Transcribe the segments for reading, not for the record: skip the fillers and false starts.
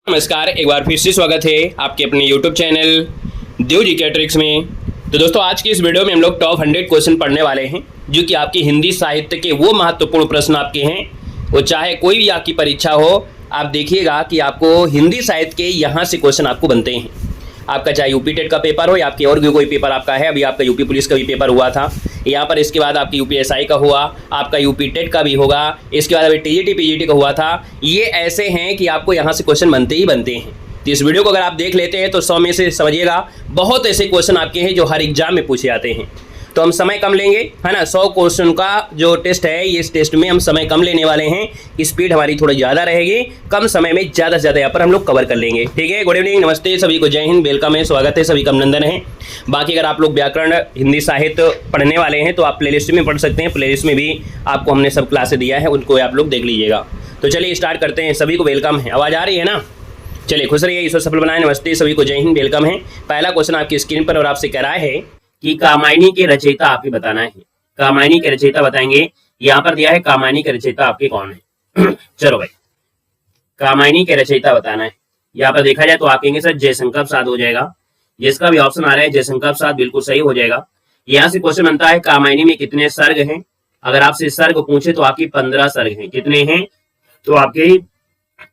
नमस्कार, एक बार फिर से स्वागत है आपके अपने YouTube चैनल देव जी के ट्रिक्स में। तो दोस्तों, आज की इस वीडियो में हम लोग टॉप 100 क्वेश्चन पढ़ने वाले हैं जो कि आपकी हिंदी साहित्य के वो महत्वपूर्ण प्रश्न आपके हैं। वो चाहे कोई भी आपकी परीक्षा हो, आप देखिएगा कि आपको हिंदी साहित्य के यहाँ से क्वेश्चन आपको बनते हैं। आपका चाहे यूपी टेट का पेपर हो या आपके और भी कोई पेपर आपका है, अभी आपका यूपी पुलिस का भी पेपर हुआ था यहाँ पर, इसके बाद आपकी यूपीएसआई का हुआ, आपका यूपी टेट का भी होगा, इसके बाद अभी टीजीटी पीजीटी का हुआ था। ये ऐसे हैं कि आपको यहाँ से क्वेश्चन बनते ही बनते हैं। तो इस वीडियो को अगर आप देख लेते हैं तो 100 में से समझिएगा बहुत ऐसे क्वेश्चन आपके हैं जो हर एग्जाम में पूछे जाते हैं। तो हम समय कम लेंगे, है ना। 100 क्वेश्चन का जो टेस्ट है, इस टेस्ट में हम समय कम लेने वाले हैं। स्पीड हमारी थोड़ी ज़्यादा रहेगी, कम समय में ज़्यादा से ज़्यादा यहाँ पर हम लोग कवर कर लेंगे। ठीक है, गुड इवनिंग, नमस्ते सभी को, जय हिंद, वेलकम है, स्वागत है, सभी का अभिनंदन है। बाकी अगर आप लोग व्याकरण हिंदी साहित्य पढ़ने वाले हैं तो आप प्लेलिस्ट में पढ़ सकते हैं। प्लेलिस्ट में भी आपको हमने सब क्लासेस दिया है, उनको आप लोग देख लीजिएगा। तो चलिए स्टार्ट करते हैं। सभी को वेलकम है, आवाज़ आ रही है ना। चलिए खुश रहिए, ईश्वर सफल बनाए। नमस्ते सभी को, जय हिंद, वेलकम है। पहला क्वेश्चन आपकी स्क्रीन पर और आपसे कह रहा है कि कामायनी के रचयिता आपके बताना है। कामायनी के रचयिता बताएंगे। यहाँ पर दिया है कामायनी के रचयिता आपके कौन है। चलो भाई, कामायनी के रचयिता बताना है। यहाँ पर देखा जाए तो आप कहेंगे सर जयशंकर प्रसाद हो जाएगा। जिसका भी ऑप्शन आ रहा है जयशंकर प्रसाद, बिल्कुल सही हो जाएगा। यहाँ से क्वेश्चन बनता है कामायनी में कितने सर्ग हैं। अगर आपसे सर्ग पूछे तो आपकी 15 सर्ग हैं। कितने हैं? तो आपके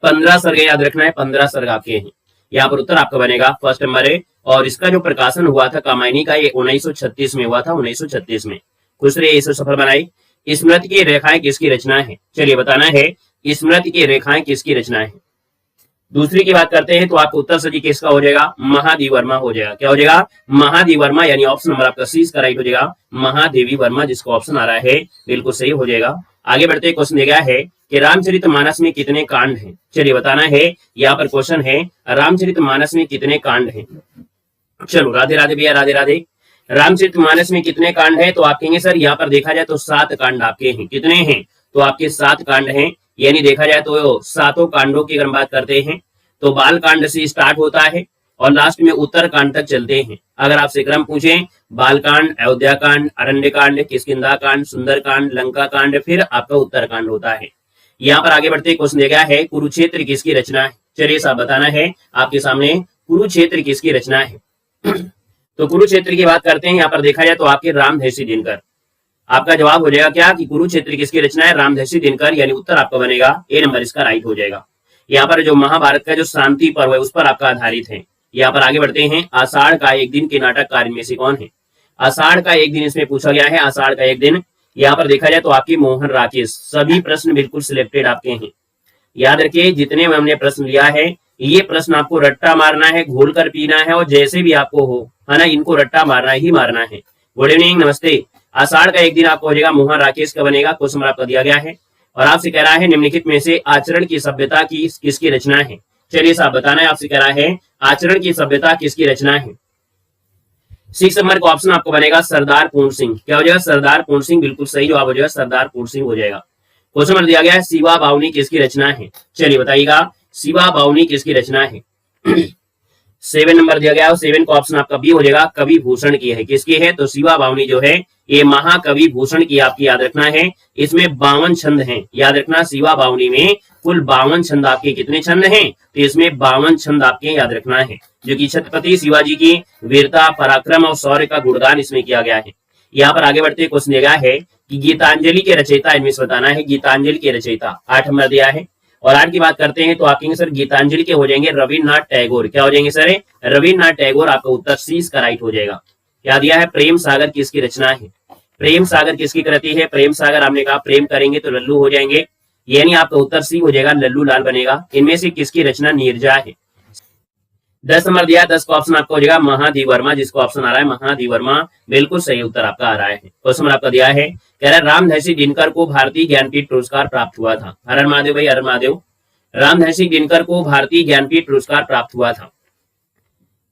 15 सर्ग याद रखना है, 15 सर्ग आपके हैं। यहाँ पर उत्तर आपका बनेगा फर्स्ट नंबर है। और इसका जो प्रकाशन हुआ था कामायनी का, ये 1936 में हुआ था, 1936 में। खुश रहिए, इसे सफल बनाई। स्मृति की रेखाएं किसकी रचना है? चलिए बताना है स्मृति की रेखाएं किसकी रचना है। दूसरी की बात करते हैं तो आपको उत्तर सही किसका हो जाएगा? महादेवी वर्मा हो जाएगा। क्या हो जाएगा? महादेवी वर्मा, यानी ऑप्शन नंबर आपका सी का राइट हो जाएगा, महादेवी वर्मा, जिसका ऑप्शन आ रहा है बिल्कुल सही हो जाएगा। आगे बढ़ते क्वेश्चन दिया गया है कि रामचरितमानस में कितने कांड हैं। चलिए बताना है। यहाँ पर क्वेश्चन है रामचरितमानस में कितने कांड हैं। चलो राधे राधे भैया, राधे राधे। रामचरितमानस में कितने कांड हैं? तो आप कहेंगे सर यहाँ पर देखा जाए तो 7 कांड आपके हैं। कितने हैं? तो आपके 7 कांड हैं। यानी देखा जाए तो 7 कांडों की अगर हम बात करते हैं तो बाल कांड से स्टार्ट होता है और लास्ट में उत्तर कांड तक चलते हैं। अगर आपसे क्रम पूछें, बाल कांड, अयोध्या कांड, अरण्य कांड, किष्किंधा कांड, सुंदर कांड, लंका कांड, फिर आपका उत्तर कांड होता है। यहाँ पर आगे बढ़ते क्वेश्चन दिया गया है कुरुक्षेत्र किसकी रचना है। चलिए साहब बताना है आपके सामने कुरुक्षेत्र किसकी रचना है। तो कुरुक्षेत्र की बात करते हैं। यहाँ पर देखा जाए तो आपके रामधर्षि दिनकर। आपका जवाब हो जाएगा क्या कि कुरुक्षेत्र किसकी रचना है? रामधर्षि दिनकर, यानी उत्तर आपका बनेगा ए नंबर, इसका राइट हो जाएगा। यहाँ पर जो महाभारत का जो शांति पर्व है उस पर आपका आधारित है। यहाँ पर आगे बढ़ते हैं। आषाढ़ का एक दिन के नाटककार में से कौन है? आषाढ़ का एक दिन इसमें पूछा गया है। आषाढ़ का एक दिन, यहाँ पर देखा जाए तो आपकी मोहन राकेश। सभी प्रश्न बिल्कुल सिलेक्टेड आपके हैं। याद रखिए जितने में हमने प्रश्न लिया है, ये प्रश्न आपको रट्टा मारना है, घोल कर पीना है, और जैसे भी आपको हो, है ना, इनको रट्टा मारना ही मारना है। गुड इवनिंग, नमस्ते। आषाढ़ का एक दिन आपको हो जाएगा मोहन राकेश का बनेगा। क्वेश्चन आपका दिया गया है और आपसे कह रहा है निम्नलिखित में से आचरण की सभ्यता की किसकी रचना है। चलिए साहब बताना है। आपसे कह रहा है आचरण की सभ्यता किसकी रचना है। 6 नंबर का ऑप्शन आपको बनेगा सरदार पूर्ण सिंह। क्या हो जाएगा? सरदार पूर्ण सिंह, बिल्कुल सही जवाब हो जाएगा, सरदार पूर्ण सिंह हो जाएगा। क्वेश्चन नंबर दिया गया है शिवा बावनी किसकी रचना है। चलिए बताइएगा शिवा बावनी किसकी रचना है। 7 नंबर दिया गया है, 7 का ऑप्शन आपका बी हो जाएगा, कवि भूषण की है। किसकी है? तो शिवा बावनी जो है ये महाकवि भूषण की आपकी याद रखना है। इसमें 52 छंद हैं। याद रखना शिवा बावनी में कुल 52 छंद आपके। कितने छंद हैं? तो इसमें 52 छंद आपके याद रखना है, जो कि छत्रपति शिवाजी की वीरता, पराक्रम और शौर्य का गुणगान इसमें किया गया है। यहाँ पर आगे बढ़ते क्वेश्चन दिया गया है कि गीतांजलि के रचयिता इनमें से बताना है। गीतांजलि के रचयिता 8 नंबर दिया है। और आज की बात करते हैं तो आप कहेंगे सर गीतांजलि के हो जाएंगे रविन्द्रनाथ टैगोर। क्या हो जाएंगे सर? रविन्द्रनाथ टैगोर। आपका उत्तर सी का राइट हो जाएगा। क्या दिया है? प्रेम सागर किसकी रचना है। प्रेम सागर किसकी कृति है? प्रेम सागर हमने कहा प्रेम करेंगे तो लल्लू हो जाएंगे, यानी आपका उत्तर सी हो जाएगा, लल्लू लाल बनेगा। इनमें से किसकी रचना नीरजा है। 10 नंबर दिया, 10 का ऑप्शन आपका हो जाएगा महादेवी वर्मा, जिसको ऑप्शन आ रहा है महादेवी वर्मा, बिल्कुल सही उत्तर आपका आ रहा है। क्वेश्चन आपका दिया है कह रहा है रामधर्षि दिनकर को भारतीय ज्ञानपीठ पुरस्कार प्राप्त हुआ था। हर हर महादेव भाई, हर हर महादेव। रामधर्षि दिनकर को भारतीय ज्ञानपीठ पुरस्कार प्राप्त हुआ था।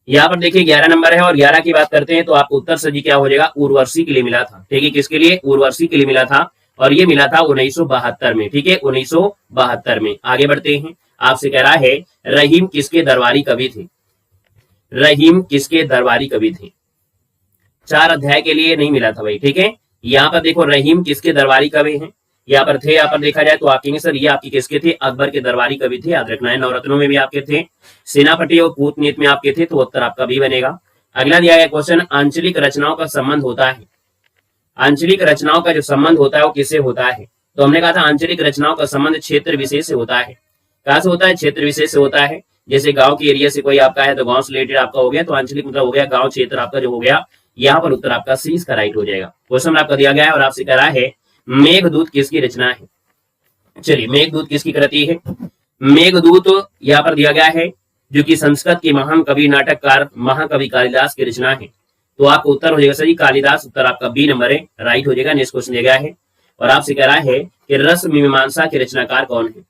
यहाँ पर देखिए 11 नंबर है और 11 की बात करते हैं तो आपको उत्तर सही क्या हो जाएगा? उर्वशी के लिए मिला था। ठीक है, किसके लिए? उर्वशी के लिए मिला था और ये मिला था 1972 में। ठीक है, 1972 में। आगे बढ़ते हैं। आपसे कह रहा है रहीम किसके दरबारी कवि थे। रहीम किसके दरबारी कवि थे। 4 अध्याय के लिए नहीं मिला था भाई। ठीक है, यहाँ पर देखो रहीम किसके दरबारी कवि हैं। यहाँ पर थे। यहाँ पर देखा जाए तो आप कहेंगे सर ये आपकी किसके थे, अकबर के दरबारी कवि थे, याद रखना है। नवरत्नों में भी आपके थे, सेनापति और कूटनीति में आपके थे, तो उत्तर आपका भी बनेगा। अगला दिया गया क्वेश्चन, आंचलिक रचनाओं का संबंध होता है, आंचलिक रचनाओं का जो संबंध होता है वो किससे होता है, तो हमने कहा था आंचलिक रचनाओं का संबंध क्षेत्र विशेष से होता है। कहां से होता है, क्षेत्र विशेष से होता है। जैसे गांव के एरिया से कोई आपका है तो गांव से रिलेटेड आपका हो गया, तो आंचलिक मतलब हो गया गांव क्षेत्र आपका जो हो गया। यहाँ पर उत्तर आपका सी इसका राइट हो जाएगा। क्वेश्चन आपका दिया गया है और आपसे कह रहा है मेघदूत किसकी रचना है। चलिए मेघदूत किसकी कृति है, मेघदूत यहाँ पर दिया गया है जो कि संस्कृत के महान कवि नाटककार महाकवि कालिदास की रचना है। तो आपका उत्तर हो जाएगा सही कालिदास, उत्तर आपका बी नंबर है, राइट हो जाएगा। नेक्स्ट क्वेश्चन दिया गया है और आपसे कह रहा है कि रस मीमांसा के रचनाकार कौन है।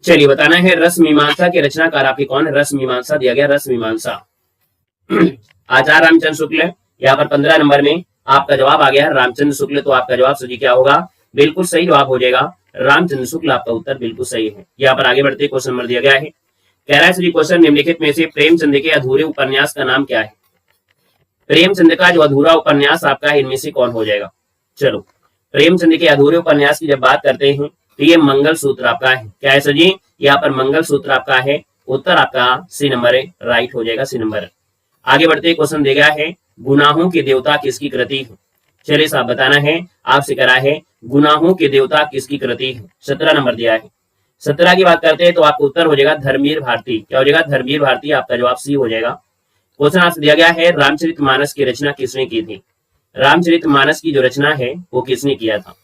चलिए बताना है रस मीमांसा के रचनाकार आपके कौन है। रस मीमांसा दिया गया, रस मीमांसा आचार्य रामचंद्र शुक्ल। यहाँ पर 15 नंबर में आपका जवाब आ गया रामचंद्र शुक्ल, तो आपका जवाब सही क्या होगा, बिल्कुल सही जवाब हो जाएगा रामचंद्र शुक्ल, आपका उत्तर बिल्कुल सही है। यहाँ पर आगे बढ़ते क्वेश्चन नंबर दिया गया है, कह रहा है सही क्वेश्चन निम्नलिखित में से प्रेमचंद के अधूरे उपन्यास का नाम क्या है। प्रेमचंद का जो अधूरा उपन्यास आपका है इनमें से कौन हो जाएगा। चलो प्रेमचंद के अधूरे उपन्यास की जब बात करते हैं तो ये मंगल सूत्र आपका है। क्या है सर जी, यहाँ पर मंगल सूत्र आपका है, उत्तर आपका सी नंबर है, राइट हो जाएगा सी नंबर। आगे बढ़ते क्वेश्चन दिया गया है गुनाहों के देवता किसकी कृति है। चलिए साहब बताना है, आपसे करा है गुनाहों के देवता किसकी कृति है। 17 नंबर दिया है। 17 की बात करते हैं तो आपका उत्तर हो जाएगा धर्मवीर भारती। क्या हो जाएगा, धर्मवीर भारती, आपका जवाब सी हो जाएगा। क्वेश्चन आपसे दिया गया है रामचरितमानस की रचना किसने की थी। रामचरितमानस की जो रचना है वो किसने किया था।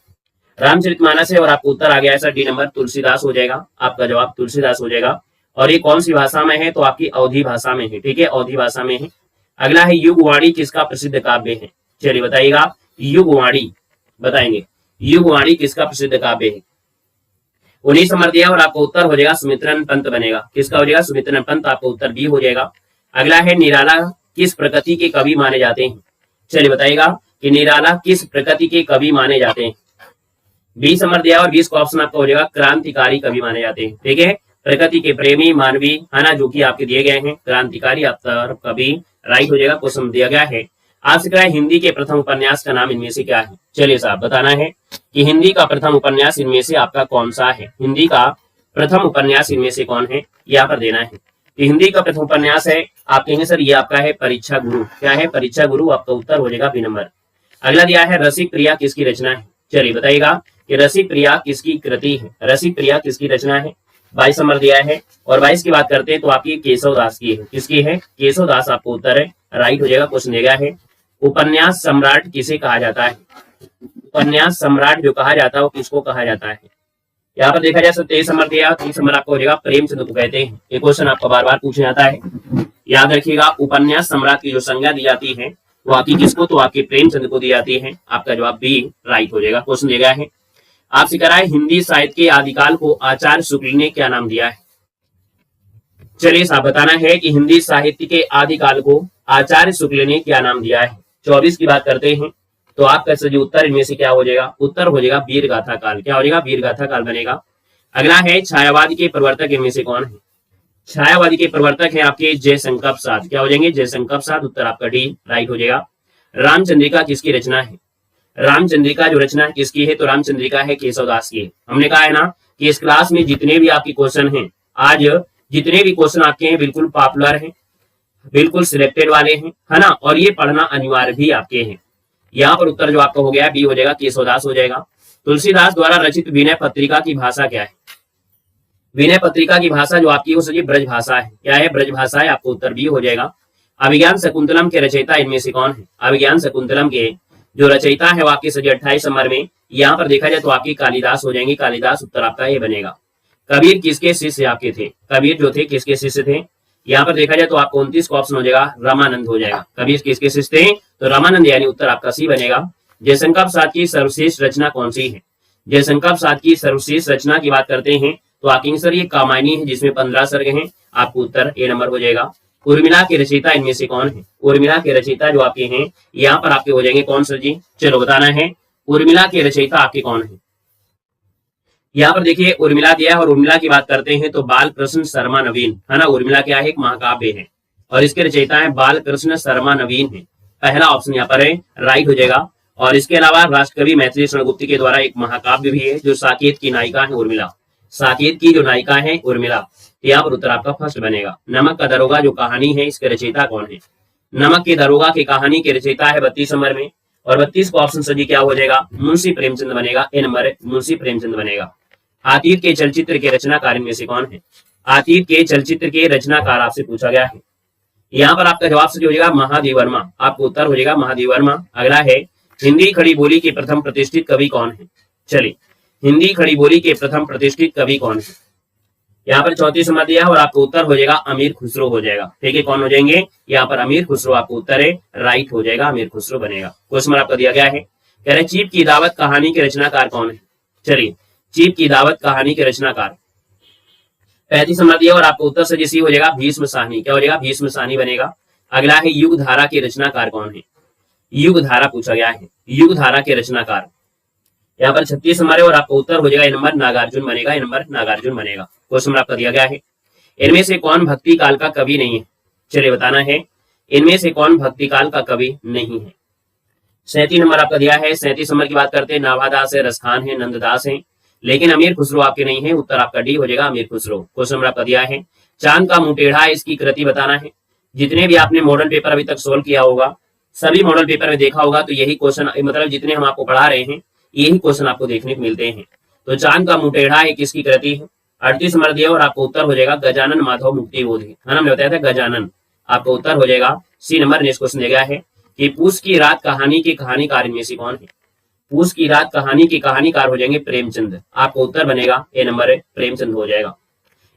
रामचरितमानस है और आपको उत्तर आ गया है सर डी नंबर, तुलसीदास हो जाएगा, आपका जवाब तुलसीदास हो जाएगा। और ये कौन सी भाषा में है, तो आपकी अवधी भाषा में है, ठीक है, अवधी भाषा में है। अगला है युगवाणी किसका प्रसिद्ध काव्य है। चलिए बताइएगा युगवाणी, बताएंगे युगवाणी किसका प्रसिद्ध काव्य है। 19 नंबर दिया और आपका उत्तर हो जाएगा सुमित्रन पंत बनेगा। किसका हो जाएगा, सुमित्रन पंत, आपका उत्तर बी हो जाएगा। अगला है निराला किस प्रकृति के कवि माने जाते हैं। चलिए बताइएगा कि निराला किस प्रकृति के कवि माने जाते हैं। 20 नंबर दिया और 20 का ऑप्शन आपका हो जाएगा क्रांतिकारी कवि माने जाते हैं, ठीक है, प्रकृति के प्रेमी मानवी है ना, जो कि आपके दिए गए हैं क्रांतिकारी आपका कवि, राइट हो जाएगा। क्वेश्चन दिया गया है आपसे कहा है हिंदी के प्रथम उपन्यास का नाम इनमें से क्या है। चलिए साहब बताना है कि हिंदी का प्रथम उपन्यास इनमें से आपका कौन सा है। हिंदी का प्रथम उपन्यास इनमें से कौन है, यहाँ पर देना है। तो हिंदी का प्रथम उपन्यास है, आप कहेंगे सर ये आपका है परीक्षा गुरु। क्या है, परीक्षा गुरु, आपका उत्तर हो जाएगा बी नंबर। अगला दिया है रसिक प्रिया किसकी रचना है। चलिए बताइएगा कि रसिक प्रिया किसकी कृति है, रसिक प्रिया किसकी रचना है। 22 नंबर दिया है और 22 की बात करते हैं तो आपकी केशव दास की है। किसकी है, केशव दास, आपको उत्तर है, राइट हो जाएगा। क्वेश्चन दिया है उपन्यास सम्राट किसे कहा जाता है। उपन्यास सम्राट जो कहा जाता है वो किसको कहा जाता है। यहाँ पर देखा जाए 23 नंबर दिया, 30 नंबर आपको हो जाएगा प्रेमचंद को कहते हैं। ये क्वेश्चन आपको बार बार पूछा जाता है, याद रखिएगा उपन्यास सम्राट की जो संज्ञा दी जाती है वो आपकी किसको, तो आपकी प्रेमचंद को दी जाती है। आपका जवाब बी राइट हो जाएगा। क्वेश्चन दिया गया है आपसे कह रहा है हिंदी साहित्य के आदिकाल को आचार्य शुक्ल ने क्या नाम दिया है। चलिए साहब बताना है कि हिंदी साहित्य के आदिकाल को आचार्य शुक्ल ने क्या नाम दिया है। 24 की बात करते हैं तो आपका सही उत्तर इनमें से क्या हो जाएगा, उत्तर हो जाएगा वीर गाथा काल। क्या हो जाएगा, वीर गाथा काल बनेगा। अगला है छायावाद के प्रवर्तक इनमें से कौन है। छायावादी के प्रवर्तक हैं आपके जयशंकर प्रसाद। क्या हो जाएंगे, जयशंकर प्रसाद, उत्तर आपका डी राइट हो जाएगा। रामचंद्रिका किसकी रचना है। रामचंद्रिका जो रचना किसकी है, तो रामचंद्रिका है केशव दास की। हमने कहा है ना कि इस क्लास में जितने भी आपके क्वेश्चन हैं, आज जितने भी क्वेश्चन आपके हैं बिल्कुल पॉपुलर हैं, बिल्कुल सिलेक्टेड वाले हैं, है ना, और ये पढ़ना अनिवार्य भी आपके हैं। यहाँ पर उत्तर जो आपका हो गया बी हो जाएगा, केशवदास हो जाएगा। तुलसीदास द्वारा रचित विनय पत्रिका की भाषा क्या है। विनय पत्रिका की भाषा जो आपकी हो सके ब्रज भाषा है। क्या है, ब्रज भाषा है, आपको उत्तर बी हो जाएगा। अभिज्ञान शकुंतलम के रचयिता इनमें से कौन है। अभिज्ञान शकुंतलम के जो रचयिता है वो आपके सजी 28 नंबर में, यहाँ पर देखा जाए तो आपकी कालिदास हो जाएंगे, कालिदास, उत्तर आपका ये बनेगा। कबीर किसके शिष्य आपके थे। कबीर जो थे किसके शिष्य थे, यहाँ पर देखा जाए तो आपको 29 का ऑप्शन हो जाएगा रामानंद हो जाएगा। कबीर किसके शिष्य थे, तो रामानंद, यानी उत्तर आपका सी बनेगा। जयशंकर प्रसाद की सर्वश्रेष्ठ रचना कौन सी है। जयशंकर प्रसाद की सर्वश्रेष्ठ रचना की बात करते हैं तो आपके सर ये कामायनी है जिसमें 15 सर्ग हैं, आपको उत्तर ए नंबर हो जाएगा। उर्मिला के रचयिता इनमें से कौन है। उर्मिला के रचयिता जो आपके हैं यहाँ पर आपके हो जाएंगे कौन सर जी, चलो बताना है उर्मिला के रचयिता आपके कौन है। यहाँ पर देखिए उर्मिला दिया है और उर्मिला की बात करते हैं तो बाल कृष्ण शर्मा नवीन, है ना। उर्मिला क्या है, एक महाकाव्य है और इसके रचयिता है बाल कृष्ण शर्मा नवीन है। पहला ऑप्शन यहाँ पर है, राइट हो जाएगा। और इसके अलावा राष्ट्रकवि मैथिली शरण गुप्त के द्वारा एक महाकाव्य भी है जो साकेत की नायिका है उर्मिला। साकेत की जो नायिका है उर्मिला। यहाँ पर उत्तर आपका फर्स्ट बनेगा। नमक का दरोगा जो कहानी है इसके रचयिता कौन है? नमक के दरोगा की कहानी के रचयिता है 32 नंबर में, और 32 का ऑप्शन सजी क्या हो जाएगा? मुंशी प्रेमचंद बनेगा। ए नंबर मुंशी प्रेमचंद बनेगा। आतीत के चलचित्र के रचनाकार इनमें से कौन है? आतीत के चलचित्र के रचनाकार आपसे पूछा गया है। यहाँ पर आपका जवाब सही हो जाएगा महादेव वर्मा। आपको उत्तर हो जाएगा महादेव वर्मा। अगला है हिंदी खड़ी बोली के प्रथम प्रतिष्ठित कवि कौन है? चलिए, हिंदी खड़ी बोली के प्रथम प्रतिष्ठित कवि कौन है? यहाँ पर 34 नंबर दिया और आपको उत्तर हो जाएगा अमीर खुसरो हो जाएगा। ठीक है, कौन हो जाएंगे? यहाँ पर अमीर खुसरो आपको उत्तर है, राइट हो जाएगा, अमीर खुसरो बनेगा। क्वेश्चन आपको दिया गया है, कह रहे चीप की दावत कहानी के रचनाकार कौन है? चलिए, चीप की दावत कहानी के रचनाकार 35 नंबर दिया और आपको उत्तर सही हो जाएगा भीष्म साहनी। क्या हो जाएगा? भीष्म साहनी बनेगा। अगला है युग धारा के रचनाकार कौन है? युग धारा पूछा गया है, युग धारा के रचनाकार। यहाँ पर 36 नंबर है और आपका उत्तर हो जाएगा नंबर नागार्जुन बनेगा। नंबर नागार्जुन बनेगा। क्वेश्चन आपका दिया गया है, इनमें से कौन भक्ति काल का कवि नहीं है? चलिए बताना है, इनमें से कौन भक्ति काल का कवि नहीं है? 37 नंबर आपका दिया है। 37 नंबर की बात करते हैं, नाभादास है, रसखान है, नंददास है, लेकिन अमीर खुसरो आपके नहीं है। उत्तर आपका डी हो जाएगा, अमीर खुसरो। क्वेश्चन नंबर आपका दिया है, चांद का मुंह टेढ़ा है, इसकी कृति बताना है। जितने भी आपने मॉडल पेपर अभी तक सोल्व किया होगा, सभी मॉडल पेपर में देखा होगा, तो यही क्वेश्चन, मतलब जितने हम आपको पढ़ा रहे हैं यही क्वेश्चन आपको देखने को मिलते हैं। तो चांद का मुंह टेढ़ा है किसकी कृति है? 38 नंबर दिया और आपको उत्तर हो जाएगा गजानन माधव मुक्ति बोध है ना, हमने बताया था गजानन। आपको उत्तर हो जाएगा सी नंबर। नेक्स्ट क्वेश्चन दिया गया है कि पूस की रात कहानी के कहानीकार इनमें से कौन है? पूस की रात कहानी के कहानीकार हो जाएंगे प्रेमचंद। आपको उत्तर बनेगा ए नंबर, प्रेमचंद हो जाएगा।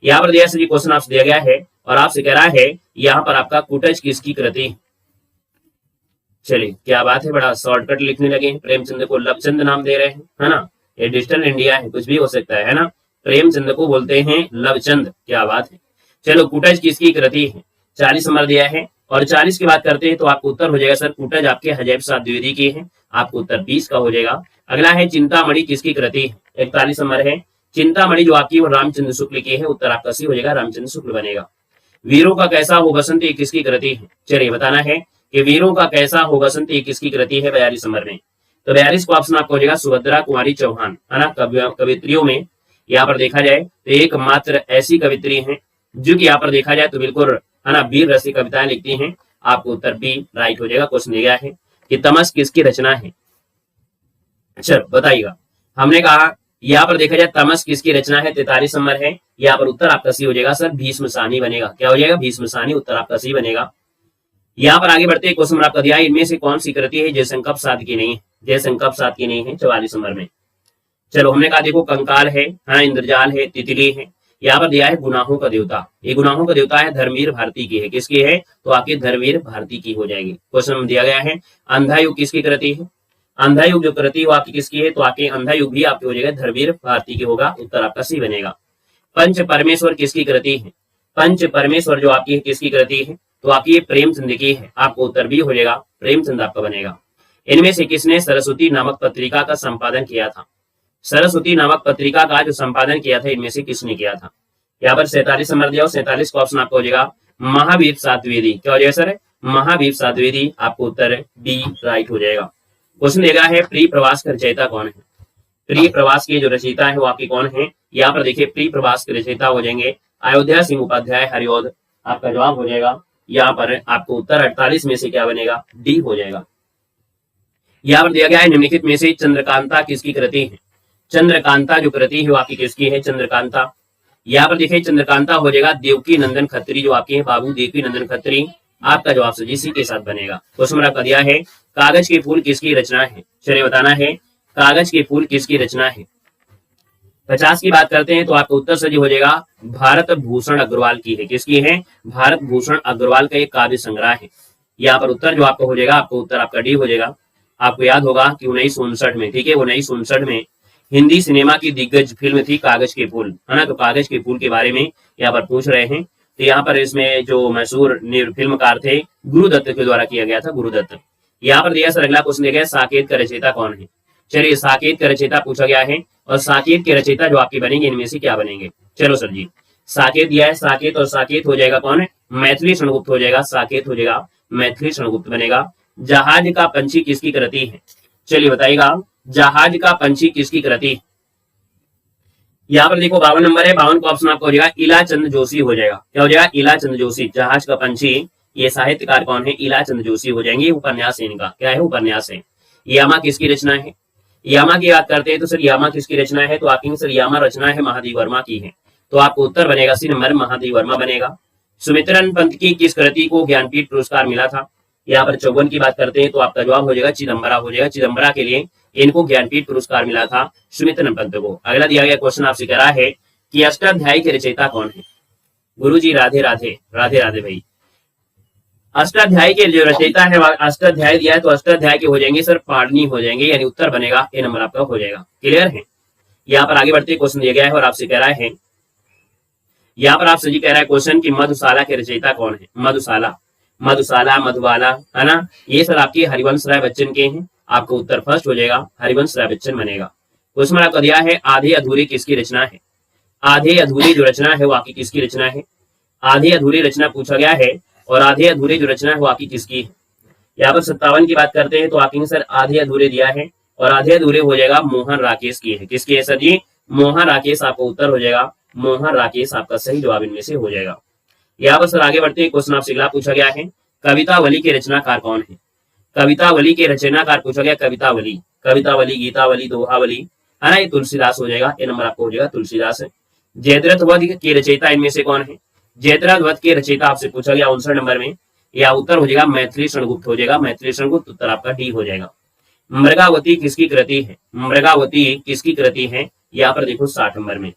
यहाँ पर दिया सभी क्वेश्चन आपसे दिया गया है और आपसे कह रहा है यहाँ पर आपका कुटज किसकी कृति? चलिए, क्या बात है, बड़ा शॉर्टकट लिखने लगे हैं। प्रेमचंद को लवचंद नाम दे रहे हैं, है ना। ये डिजिटल इंडिया है, कुछ भी हो सकता है ना। प्रेमचंद को बोलते हैं लवचंद। क्या बात है। चलो, कुटज किसकी कृति है? 40 नंबर दिया है और 40 की बात करते हैं तो आपको उत्तर हो जाएगा सर कुटज आपके हजैब साहब द्विवेदी की है। आपको उत्तर 20 का हो जाएगा। अगला है चिंतामणि किसकी कृति है? 41 नंबर है। चिंतामणि जो आपकी वो रामचंद्र शुक्ल की है। उत्तर आपका सी हो जाएगा, रामचंद्र शुक्ल बनेगा। वीरों का कैसा हो बसंत ये किसकी कृति है? चलिए बताना है कि वीरों का कैसा हो बसंत ये किसकी कृति है 42 नंबर में। तो 42 का ऑप्शन आपको हो जाएगा सुभद्रा कुमारी चौहान, है ना। कवित्रियों में यहाँ पर देखा जाए तो एकमात्र ऐसी कवित्री हैं जो कि यहाँ पर देखा जाए तो बिल्कुल, है ना, वीर रसी कविताएं लिखती हैं। आपको उत्तर बी राइट हो जाएगा। क्वेश्चन दिया है कि तमस किसकी रचना है? चलो बताइएगा। हमने कहा यहाँ पर देखा जाए तमस किसकी रचना है, 43 नंबर है। यहाँ पर उत्तर आपका सी हो जाएगा सर भीष्म साहनी बनेगा। क्या हो जाएगा? भीष्म साहनी। उत्तर आपका सी बनेगा। यहाँ पर आगे बढ़ते क्वेश्चन आपका दिया है, इनमें से कौन सी कृति है जयशंकर प्रसाद की नहीं है? जयशंकर प्रसाद की नहीं है 44 नंबर में। चलो, हमने कहा देखो कंकाल है, हाँ, इंद्रजाल है, तितली है। यहाँ पर दिया है गुनाहों का देवता। ये गुनाहों का देवता है धर्मवीर भारती की है। किसकी है? तो आपकी धर्मवीर भारती की हो जाएगी। क्वेश्चन दिया गया है अंधा युग किसकी कृति है? अंधा युग जो कृति है वो आपकी किसकी है? तो आपके अंधा युग भी आपके हो जाएगा धर्मवीर भारती की होगा। उत्तर आपका सी बनेगा। पंच परमेश्वर किसकी कृति है? पंच परमेश्वर जो आपकी किसकी कृति है? तो आपकी प्रेमचंद की है। आपको उत्तर भी हो जाएगा, प्रेमचंद आपका बनेगा। इनमें से किसने सरस्वती नामक पत्रिका का संपादन किया था? सरस्वती नामक पत्रिका का जो संपादन किया था इनमें से किसने किया था? यहाँ पर 47 नंबर दिया और 47 का ऑप्शन आपको हो जाएगा महावीर प्रसाद द्विवेदी। क्या हो जाएगा सर? महावीर प्रसाद द्विवेदी। आपको उत्तर बी राइट हो जाएगा। क्वेश्चन देगा है प्रिय प्रवास का रचयिता कौन है? प्रिय प्रवास की जो रचयिता है वो आपकी कौन है? यहाँ पर देखिए प्रिय प्रवास के रचयिता हो जाएंगे अयोध्या सिंह उपाध्याय हरिऔध। आपका जवाब हो जाएगा यहाँ पर आपको उत्तर 48 में से क्या बनेगा? डी हो जाएगा। यहाँ पर दिया गया है निम्नलिखित में से चंद्रकांता किसकी कृति है? चंद्रकांता जो कृति है वो आपकी किसकी है? चंद्रकांता। यहाँ पर देखिए चंद्रकांता हो जाएगा देवकी नंदन खत्री जो आपके हैं बाबू देवकी नंदन खत्री। आपका जवाब सजी सी के साथ बनेगा। क्वेश्चन आपका दिया है कागज के फूल किसकी रचना है? चलिए बताना है कागज के फूल किसकी रचना है। 50 की बात करते हैं तो आपका उत्तर सही हो जाएगा भारत भूषण अग्रवाल की है। किसकी है? भारत भूषण अग्रवाल का एक काव्य संग्रह है। यहाँ पर उत्तर जो आपको हो जाएगा, आपको उत्तर आपका डी हो जाएगा। आपको याद होगा कि 1959 में, ठीक है, 1959 में हिंदी सिनेमा की दिग्गज फिल्म थी कागज के फूल, है ना। तो कागज के फूल के बारे में यहाँ पर पूछ रहे हैं। तो यहाँ पर इसमें जो मशहूर फिल्मकार थे गुरुदत्त के द्वारा किया गया था, गुरुदत्त। यहाँ पर दिया सर अगला क्वेश्चन दिया गया साकेत का रचयिता कौन है? चलिए साकेत का रचयिता पूछा गया है और साकेत के रचयिता जो आपके बनेंगे इनमें से क्या बनेंगे? चलो सर जी, साकेत दिया है, साकेत और साकेत हो जाएगा कौन है? मैथिली शरण गुप्त हो जाएगा। साकेत हो जाएगा मैथिली शरण गुप्त बनेगा। जहाज का पंछी किसकी कृति है? चलिए बताइएगा, जहाज का पंछी किसकी कृति? यहाँ पर देखो 52 नंबर है, 52 का ऑप्शन आपका हो जाएगा इलाचंद जोशी हो जाएगा। क्या हो जाएगा? इलाचंद जोशी। जहाज का पंछी, ये साहित्यकार कौन है? इलाचंद जोशी हो जाएंगे। उपन्यास है इनका, क्या है? उपन्यास है। यामा किसकी रचना है? यामा की बात करते हैं तो सर यामा किसकी रचना है? तो आपकी सर यामा रचना है महादेव वर्मा की है। तो आपको उत्तर बनेगा सी नंबर, महादेव वर्मा बनेगा। सुमित्रन पंत की किस कृति को ज्ञानपीठ पुरस्कार मिला था? यहाँ पर 54 की बात करते हैं तो आपका जवाब हो जाएगा चिदम्बरा हो जाएगा। चिदम्बरा के लिए इनको ज्ञानपीठ पुरस्कार मिला था सुमित्रन पंत को। अगला दिया गया क्वेश्चन आपसे कह रहा है कि अष्टाध्यायी के रचयिता कौन है? गुरुजी राधे राधे, राधे राधे भाई। अष्टाध्यायी के जो रचयिता है, अष्टाध्याय दिया है तो अष्टाध्याय के हो जाएंगे सर पाणिनि हो जाएंगे, यानी उत्तर बनेगा ए नंबर आपका हो जाएगा। क्लियर है? यहाँ पर आगे बढ़ते क्वेश्चन दिया गया है और आपसे कह रहा है, यहाँ पर आपसे जी कह रहा है क्वेश्चन की मधुशाला के रचयिता कौन है? मधुशाला, मधुशाला, मधुबाला, है ना, ये सर आपके हरिवंश राय बच्चन के हैं। आपको उत्तर फर्स्ट हो जाएगा, हरिवंश राय बच्चन बनेगा। क्वेश्चन आपका दिया है आधे अधूरी किसकी रचना है? आधे अधूरी जो रचना है वो आपकी किसकी रचना है? आधे अधूरी रचना पूछा गया है और आधे अधूरे जो रचना है वो आपकी किसकी है? यहाँ पर 57 की बात करते हैं तो आपकी सर आधे अधूरे दिया है और आधे अधूरे हो जाएगा मोहन राकेश की है। किसकी है सर जी? मोहन राकेश आपको उत्तर हो जाएगा, मोहन राकेश आपका सही जवाब इनमें से हो जाएगा। यहाँ पर सर आगे बढ़ते हैं क्वेश्चन आपसे अगला पूछा गया है कवितावली के रचनाकार कौन है? कवितावली के रचनाकार पूछा गया कवितावली, कवितावली, गीतावली, दोहावली, है ना, ये तुलसीदास हो जाएगा। ये नंबर आपको हो जाएगा तुलसीदास है। जयद्रथ वध के रचयिता इनमें से कौन है? जयद्रथ वध के रचयिता आपसे पूछा गया 59 नंबर में, या उत्तर हो जाएगा मैथिली शरणगुप्त हो जाएगा, मैथिली शरणगुप्त। उत्तर आपका डी हो जाएगा। मृगावती किसकी कृति है? मृगावती किसकी कृति है? यहाँ पर देखो 60 नंबर में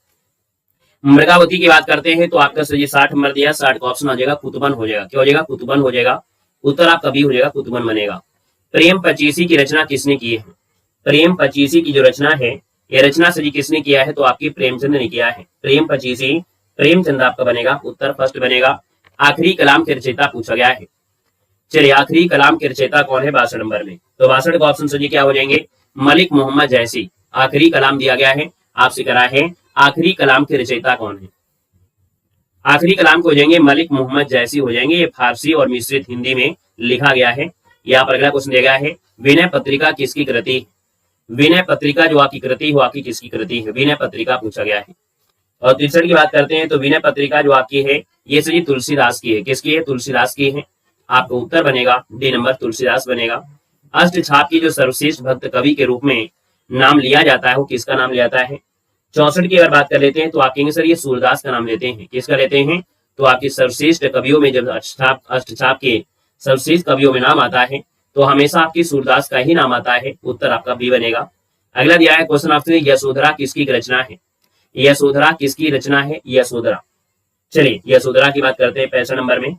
मृगावती की बात करते हैं तो आपका सर 60 नंबर दिया, 60 का ऑप्शन हो जाएगा कुतुबन हो जाएगा। क्या हो जाएगा? कुतुबन हो जाएगा। उत्तर आपका बी हो जाएगा, कुतुबन बनेगा। प्रेम पचीसी की रचना किसने की है? प्रेम पचीसी की जो रचना है, ये रचना सर किसने किया है? तो आपकी प्रेमचंद ने किया है। प्रेम पचीसी, प्रेमचंद आपका बनेगा, उत्तर फर्स्ट बनेगा। आखिरी कलाम के रचयिता पूछा गया है। चलिए आखिरी कलाम के रचयिता कौन है 62 नंबर में? तो 62 का ऑप्शन सर क्या हो जाएंगे? मलिक मोहम्मद जैसी। आखिरी कलाम दिया गया है, आपसे करा है आखिरी कलाम के रचयिता कौन है? आखिरी कलाम को हो जाएंगे मलिक मोहम्मद जैसी हो जाएंगे। ये फारसी और मिश्रित हिंदी में लिखा गया है। यहाँ पर अगला क्वेश्चन दिया गया है विनय पत्रिका किसकी कृति? विनय पत्रिका जो आपकी कृति हो, आपकी किसकी कृति है? विनय पत्रिका पूछा गया है। और 63 की बात करते हैं तो विनय पत्रिका जो आपकी है ये सही तुलसीदास की है। किसकी है? तुलसीदास की है। आपको उत्तर बनेगा डी नंबर, तुलसीदास बनेगा। अष्टछाप की जो सर्वश्रेष्ठ भक्त कवि के रूप में नाम लिया जाता है वो किसका नाम लिया जाता है? 64 की अगर बात कर लेते हैं तो आपके सर ये सूरदास का नाम लेते हैं। किसका लेते हैं? तो आपके सर्वश्रेष्ठ कवियों में जब अष्टछाप के सर्वश्रेष्ठ कवियों में नाम आता है तो हमेशा आपकी सूरदास का ही नाम आता है। उत्तर आपका बी बनेगा। अगला दिया है क्वेश्चन आपसे यशोधरा किसकी रचना है? यशोधरा किसकी रचना है? यशोधरा। चलिए यशोधरा की बात करते हैं 65 नंबर में।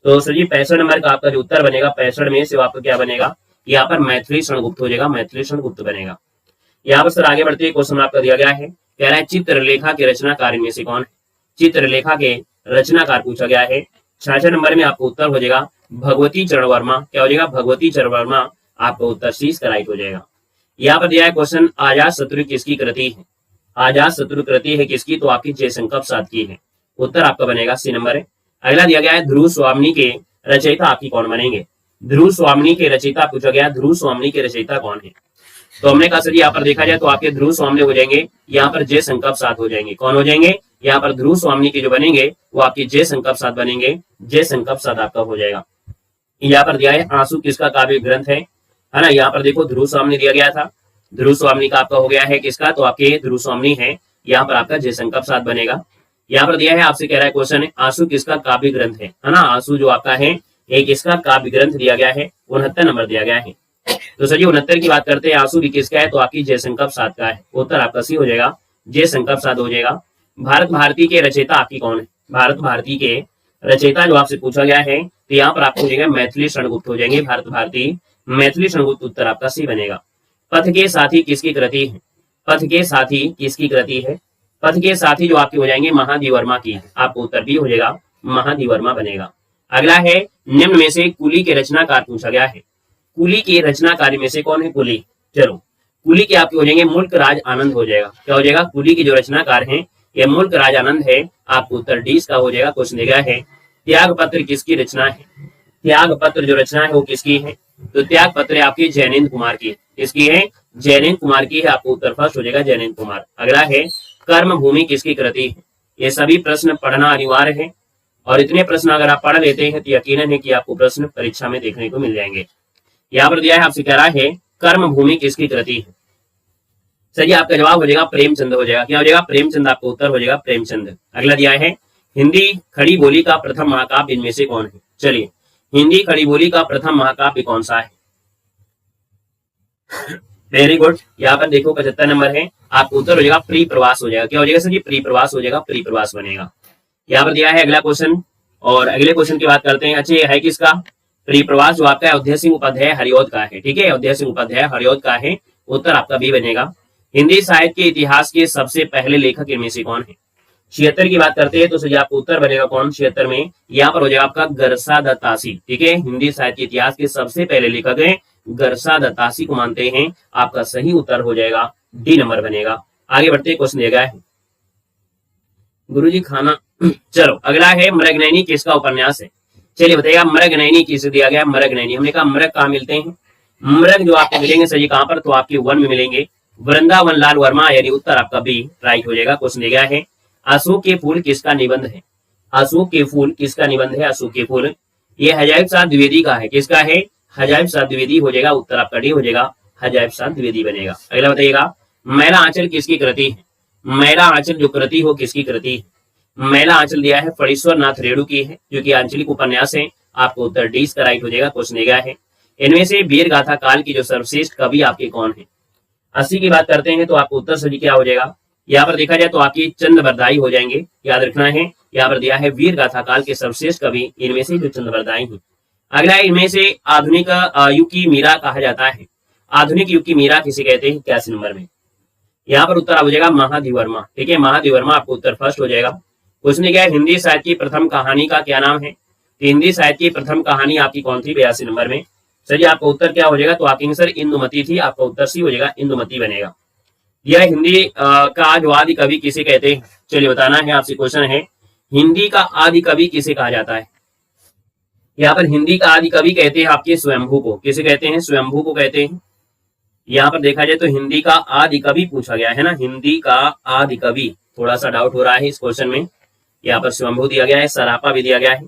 तो सर जी 65 नंबर का आपका जो उत्तर बनेगा 65 में से आपका क्या बनेगा? यहाँ पर मैथिली शरणगुप्त हो जाएगा, मैथिली शरणगुप्त बनेगा। यहाँ पर सर आगे बढ़ते हैं क्वेश्चन आपका दिया गया है, कह रहा है चित्रलेखा के रचनाकार इनमें से कौन है? चित्रलेखा के रचनाकार पूछा गया है। 66 नंबर में आपको उत्तर हो जाएगा भगवती चरण वर्मा। क्या हो जाएगा? भगवती चरण वर्मा। आपका उत्तर सी इसका राइट हो जाएगा। यहाँ पर दिया है क्वेश्चन आजाद शत्रु किसकी कृति है? आजाद शत्रु कृति है किसकी? तो आपकी जयशंकर प्रसाद की है। उत्तर आपका बनेगा सी नंबर है। अगला दिया गया है ध्रुव स्वामी के रचयिता आपकी कौन बनेंगे? ध्रुव स्वामी के रचयिता पूछा गया, ध्रुव स्वामी के रचयिता कौन है? तो हमने कहा सर यहाँ पर देखा जाए तो आपके ध्रुव स्वामी हो जाएंगे, यहाँ पर जयशंकर प्रसाद हो जाएंगे। कौन हो जाएंगे? यहाँ पर ध्रुव स्वामी के जो बनेंगे वो आपके जयशंकर प्रसाद बनेंगे, जयशंकर प्रसाद आपका हो जाएगा। यहाँ पर दिया है आंसू किसका काव्य ग्रंथ है ना? यहाँ पर देखो ध्रुव स्वामी दिया गया था, ध्रुव स्वामी का आपका हो गया है किसका? तो आपके ध्रुव स्वामी है। यहाँ पर आपका जयशंकर प्रसाद बनेगा। यहाँ पर दिया है आपसे कह रहा है क्वेश्चन है आंसू किसका काव्य ग्रंथ है ना? आंसू जो आपका है एक इसका काव्य ग्रंथ दिया गया है, 69 नंबर दिया गया है। तो सर 69 की बात करते हैं आंसू भी किसका है? तो आपकी जयशंकर प्रसाद का है। उत्तर आपका सी हो जाएगा, जयशंकर प्रसाद हो जाएगा। भारत भारती के रचयिता आपकी कौन है? भारत भारती के रचयिता जो आपसे पूछा गया है तो यहाँ पर आपको हो जाएगा मैथिली शरणगुप्त हो जाएंगे। भारत भारती, मैथिली शरणगुप्त। उत्तर आपका सी बनेगा। पथ के साथी किसकी कृति है? पथ के साथी किसकी कृति है? पथ के साथी जो आपके हो जाएंगे महादेव वर्मा की है। आपको उत्तर भी हो जाएगा, महादेव वर्मा बनेगा। अगला है निम्न में से कुली के रचनाकार पूछा गया है। कुली के रचनाकारी में से कौन है? कुली। चलो कुली के आपके हो जाएंगे मुल्क राज आनंद हो जाएगा। क्या हो जाएगा? कुली के जो रचनाकार हैं ये मुल्क राज आनंद है। आपको उत्तर डी का हो जाएगा। क्वेश्चन दिया है त्याग पत्र किसकी रचना है? त्याग पत्र जो रचना है वो किसकी है? तो त्याग पत्र आपकी जैनेन्द्र कुमार की, किसकी है? जैनेन्द्र कुमार की है। आपको उत्तर फर्स्ट हो जाएगा जैनेन्द्र कुमार। अगला है कर्म भूमि किसकी कृति है? ये सभी प्रश्न पढ़ना अनिवार्य है और इतने प्रश्न अगर आप पढ़ लेते हैं तो यकीनन है कि आपको प्रश्न परीक्षा में देखने को मिल जाएंगे। यहाँ पर दिया है, आपसे कह रहा है कर्म भूमि किसकी कृति है? सर आपका जवाब हो जाएगा प्रेमचंद हो जाएगा। क्या हो जाएगा? प्रेमचंद। आपका उत्तर हो जाएगा प्रेमचंद। अगला दिया है हिंदी खड़ी बोली का प्रथम महाकाव्य इनमें से कौन है? चलिए, हिंदी खड़ी बोली का प्रथम महाकाव्य कौन सा है? Very good. यहाँ पर देखो 75 नंबर है। आपका उत्तर हो जाएगा प्री प्रवास हो जाएगा। क्या हो जाएगा सर जी? प्री प्रवास हो जाएगा, प्री प्रवास बनेगा। यहाँ पर दिया है अगला क्वेश्चन और अगले क्वेश्चन की बात करते हैं। अच्छा, ये है किसका? प्री प्रवास जो आपका अयोध्या सिंह उपाध्याय हरिऔध का है। ठीक है, अयोध्या सिंह उपाध्याय हरिऔध का है। उत्तर आपका बी बनेगा। हिंदी साहित्य के इतिहास के सबसे पहले लेखक इनमें से कौन है? 76 की बात करते हैं तो सर आपको उत्तर बनेगा कौन? 76 में यहाँ पर हो जाएगा आपका गरसा दत्तासी। ठीक है, हिंदी साहित्य के इतिहास के सबसे पहले लेखक है गरसा दत्तासी को मानते हैं। आपका सही उत्तर हो जाएगा डी नंबर बनेगा। आगे बढ़ते क्वेश्चन दिया गया है गुरुजी खाना। चलो, अगला है मृगनयनी किसका उपन्यास है? चलिए बताइएगा मृगनयनी किसे दिया गया? मृगनयनी, हमने कहा मृग कहाँ मिलते हैं? मृग जो आपको मिलेंगे सर जी कहां पर? तो आपके वन में मिलेंगे, वृंदावन लाल वर्मा, यानी उत्तर आपका बी राइट हो जाएगा। क्वेश्चन दिया गया है अशोक के फूल किसका निबंध है? अशोक के फूल किसका निबंध है? अशोक के फूल ये हजायब प्रसाद द्विवेदी का है। किसका है? हजायब प्रसाद द्विवेदी हो जाएगा। उत्तर आपका डी हो जाएगा, हजायब प्रसाद द्विवेदी बनेगा। अगला बताइएगा मैला आंचल किसकी कृति है? मैला आंचल जो कृति हो किसकी कृति है? मैला आंचल दिया है फणीश्वर नाथ रेणु की है, जो कि आंचलिक उपन्यास है। आपको उत्तर डी इसका राइट हो जाएगा। क्वेश्चन दिया है इनमें से वीर गाथा काल की जो सर्वश्रेष्ठ कवि आपके कौन है? 80 की बात करते हैं तो आपको उत्तर सही क्या हो जाएगा? यहाँ पर देखा जाए तो आपकी चंद्रवरदाई हो जाएंगे। याद रखना है, यहाँ पर दिया है वीर गाथा काल के सर्वश्रेष्ठ कवि इनमें से जो चंद्रवरदाई है। अगला इनमें से आधुनिक युग की मीरा कहा जाता है। आधुनिक युग की मीरा किसे कहते हैं? 81 नंबर में यहाँ पर उत्तर हो जाएगा महादेव वर्मा। ठीक है, महादेव वर्मा आपको उत्तर फर्स्ट हो जाएगा। क्वेश्चन क्या है हिंदी साहित्य की प्रथम कहानी का क्या नाम है? तो हिंदी साहित्य की प्रथम कहानी आपकी कौन थी? 82 नंबर में। सर जी आपका उत्तर क्या हो जाएगा? तो आपकी आंसर इंदुमती थी। आपका उत्तर सी हो जाएगा, इंदुमती बनेगा। यह हिंदी का जो आदि कवि किसे कहते हैं? चलिए बताना है आपसे। क्वेश्चन है हिंदी का आदि कवि किसे कहा जाता है? यहाँ पर हिंदी का आदि कवि कहते हैं आपके स्वयंभू को। किसे कहते हैं? स्वयंभू को कहते हैं। यहाँ पर देखा जाए तो हिंदी का आदि कवि पूछा गया है ना, हिंदी का आदि कवि। थोड़ा सा डाउट हो रहा है इस क्वेश्चन में। यहाँ पर स्वयंभू दिया गया है, सरापा भी दिया गया है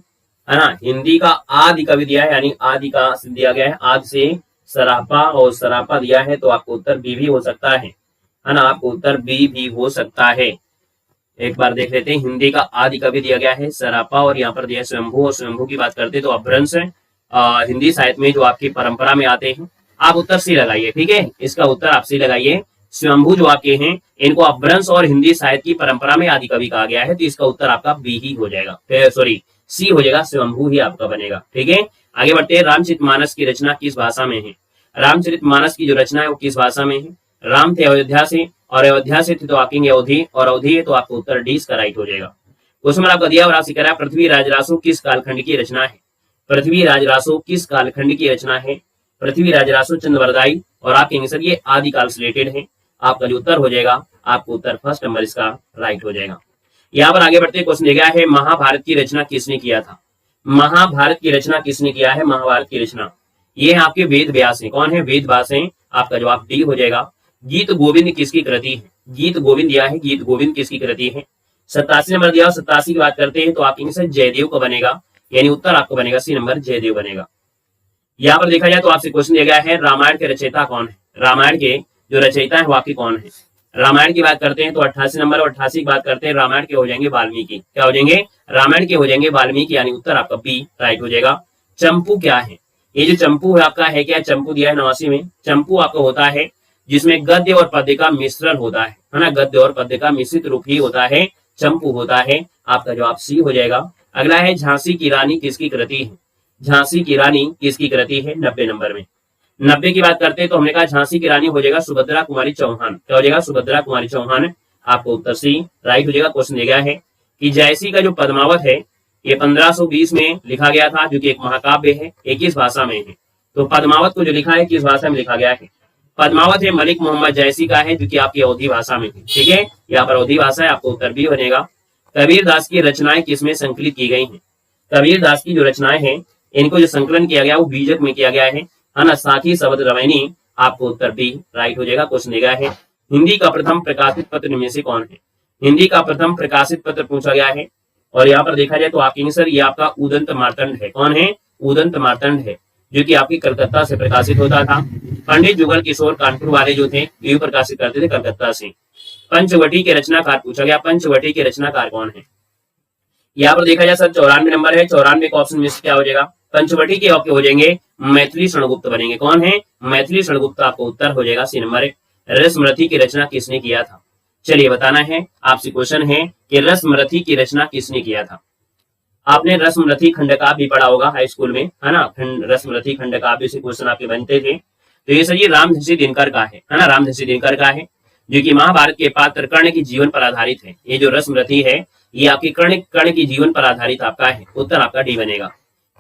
ना। हिंदी का आदि कवि दिया है, यानी आदि का दिया गया है, आदि से सरापा और सरापा दिया है। तो आपको उत्तर बी भी हो सकता है ना। आपको उत्तर बी भी हो सकता है। एक बार देख लेते हैं। हिंदी का आदि कवि दिया गया है सरापा और यहाँ पर दिया है स्वयंभू। और स्वयंभू की बात करते हैं तो अपभ्रंश हिंदी साहित्य में जो आपकी परंपरा में आते हैं। आप उत्तर सी लगाइए। ठीक है, इसका उत्तर आप सी लगाइए। स्वयंभू जो आपके हैं इनको अपभ्रंश और हिंदी साहित्य की परंपरा में आदि कवि कहा गया है। तो इसका उत्तर आपका बी ही हो जाएगा, सॉरी सी हो जाएगा, स्वयंभू ही आपका बनेगा। ठीक है, आगे बढ़ते हैं। रामचरितमानस की रचना किस भाषा में है? रामचरितमानस की जो रचना है वो किस भाषा में है? राम थे अयोध्या से और अयोध्या से थे तो आकेंगे अवधि और अवधि है तो आपको उत्तर डी इसका राइट हो जाएगा। क्वेश्चन आपका दिया और आपसे कह रहा है पृथ्वी राजरासो किस कालखंड की रचना है? पृथ्वी राजरासो किस कालखंड की रचना है? पृथ्वी राजरासो चंद्रवरदाई और आप कहेंगे सर ये आदिकाल से रिलेटेड है। आपका जो उत्तर हो जाएगा आपको उत्तर फर्स्ट नंबर इसका राइट हो जाएगा। यहाँ पर आगे बढ़ते क्वेश्चन दिया है महाभारत की रचना किसने किया था? महाभारत की रचना किसने किया है? महाभारत की रचना ये है आपके वेद व्यास है। कौन है? वेद व्यास है। आपका जवाब डी हो जाएगा। गीत गोविंद किसकी कृति है? गीत गोविंद दिया है, गीत गोविंद किसकी कृति है? 87 नंबर दिया। 87 की बात करते हैं तो आप इनसे जयदेव का बनेगा, यानी उत्तर आपको बनेगा सी नंबर, जयदेव बनेगा। यहाँ पर देखा जाए तो आपसे क्वेश्चन दिया गया है रामायण के रचयिता कौन है? रामायण के जो रचयिता है वो आपके कौन है? रामायण की बात करते हैं तो 88 नंबर और 88 की बात करते हैं रामायण के हो जाएंगे वाल्मीकि। क्या हो जाएंगे? रामायण के हो जाएंगे वाल्मीकि, यानी उत्तर आपका बी राइट हो जाएगा। चंपू क्या है? ये जो चंपू है आपका है क्या? चंपू दिया है 89 में। चंपू आपका होता है जिसमें गद्य और पद्य का मिश्रण होता है ना, गद्य और पद्य का मिश्रित रूप ही होता है, चंपू होता है। आपका जवाब सी हो जाएगा। अगला है झांसी की रानी किसकी कृति है? झांसी की रानी किसकी कृति है? 90 नंबर में। 90 की बात करते हैं तो हमने कहा झांसी की रानी हो जाएगा सुभद्रा कुमारी चौहान। क्या हो जाएगा? सुभद्रा कुमारी चौहान। आपको उत्तर सी राइट हो जाएगा। क्वेश्चन दिया गया है कि जयसी का जो पद्मावत है ये 1520 में लिखा गया था, जो कि एक महाकाव्य है, एक किस भाषा में है? तो पद्मावत को जो लिखा है किस भाषा में लिखा गया है? पद्मावत है मलिक मोहम्मद जयसी का है, जो कि आपकी अवधी भाषा में है। ठीक है, यहाँ पर अवधी भाषा है। आपको उत्तर भी बनेगा। कबीर दास की रचनाएं किसमें संकलित की गई हैं? कबीर दास की जो रचनाएं हैं इनको जो संकलन किया गया वो बीजक में किया गया है। है ना, साखी शब्द रवैनी, आपको उत्तर बी राइट हो जाएगा। क्वेश्चन दिया है हिंदी का प्रथम प्रकाशित पत्र इनमें से कौन है? हिंदी का प्रथम प्रकाशित पत्र पूछा गया है और यहाँ पर देखा जाए तो आपके सर ये आपका उदंत मार्तंड है। कौन है? उदंत मार्तंड है, जो कि आपकी कलकत्ता से प्रकाशित होता था। पंडित जुगल किशोर कानपुर वाले जो थे ये प्रकाशित करते थे कलकत्ता से। पंचवटी के रचनाकार पूछा गया, पंचवटी के रचनाकार कौन है? यहाँ पर देखा जाए सर 94 नंबर है, 94 का ऑप्शन में क्या हो जाएगा? पंचवटी के आपके हो जाएंगे मैथिली शरणगुप्त बनेंगे। कौन है? मैथिली शरणगुप्त आपको उत्तर हो जाएगा सी नंबर। रसमरथी की रचना किसने किया था? चलिए बताना है आपसे। क्वेश्चन है कि रसमरथी की रचना किसने किया था? आपने रसमरथी खंडकाव्य भी पढ़ा होगा हाई स्कूल में, है ना, रसमरथी खंडकाव्य से क्वेश्चन आपके बनते थे। तो ये सर ये रामधसी दिनकर का है ना, रामधसी दिनकर का है, जो कि महाभारत के पात्र कर्ण के जीवन पर आधारित है। ये जो रसमरथी है ये आपके कर्ण की जीवन पर आधारित आपका है। उत्तर आपका डी बनेगा।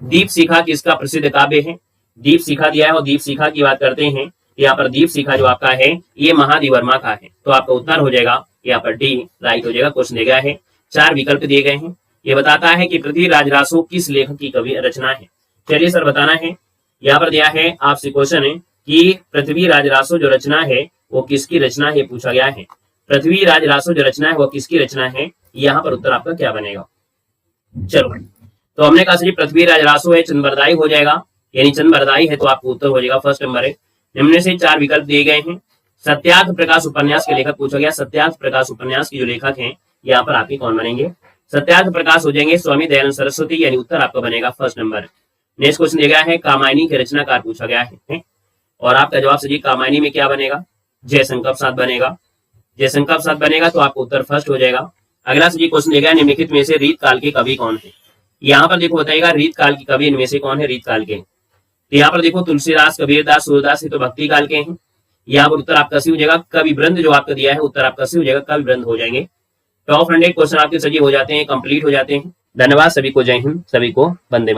दीप शिखा किसका प्रसिद्ध काव्य है? दीप शिखा दिया है और दीप शिखा की बात करते हैं, यहाँ पर दीप शिखा जो आपका है ये महादेव वर्मा का है। तो आपका उत्तर हो जाएगा यहाँ पर डी राइट हो जाएगा। क्वेश्चन दिया गया है, 4 विकल्प दिए गए हैं। ये बताता है कि पृथ्वीराज रासो किस लेखक की कवि रचना है? चलिए सर बताना है। यहाँ पर दिया है आपसे क्वेश्चन है कि पृथ्वीराज रासो जो रचना है वो किसकी रचना है पूछा गया है। पृथ्वीराज रासो जो रचना है वो किसकी रचना है? यहाँ पर उत्तर आपका क्या बनेगा? चलो तो हमने कहा सर पृथ्वीराज रासो है, चंद्रबरदाई हो जाएगा, यानी चंद्रबरदाई है, तो आपको उत्तर हो जाएगा फर्स्ट नंबर है। निम्न से 4 विकल्प दिए गए हैं। सत्याग्रह प्रकाश उपन्यास के लेखक पूछा गया, सत्याग्रह प्रकाश उपन्यास के जो लेखक हैं यहाँ पर आपके कौन बनेंगे? सत्याग्रह प्रकाश हो जाएंगे स्वामी दयानंद सरस्वती, यानी उत्तर आपका बनेगा फर्स्ट नंबर। नेक्स्ट क्वेश्चन दिया गया है कामायनी के रचनाकार पूछा गया है और आपका जवाब सही कामायनी में क्या बनेगा? जयशंकर प्रसाद बनेगा। जयशंकर प्रसाद बनेगा तो आपको उत्तर फर्स्ट हो जाएगा। अगला सही क्वेश्चन दिया गया निम्नलिखित में से रीत काल के कवि कौन है? यहाँ पर देखो बताएगा रीत काल के कवि इनमें से कौन है रीत काल के? तो यहाँ पर देखो तुलसीदास, कबीरदास, सूरदास ये तो भक्ति काल के हैं। यहाँ पर उत्तर आपका सी हो जाएगा कवि वृंद, जो आपका दिया है उत्तर आपका सी हो जाएगा कवि वृंद हो जाएंगे। टॉप 100 क्वेश्चन आपके सही हो जाते हैं, कंप्लीट हो जाते हैं। धन्यवाद सभी को, जय हिंद, सभी को वंदे मातरम।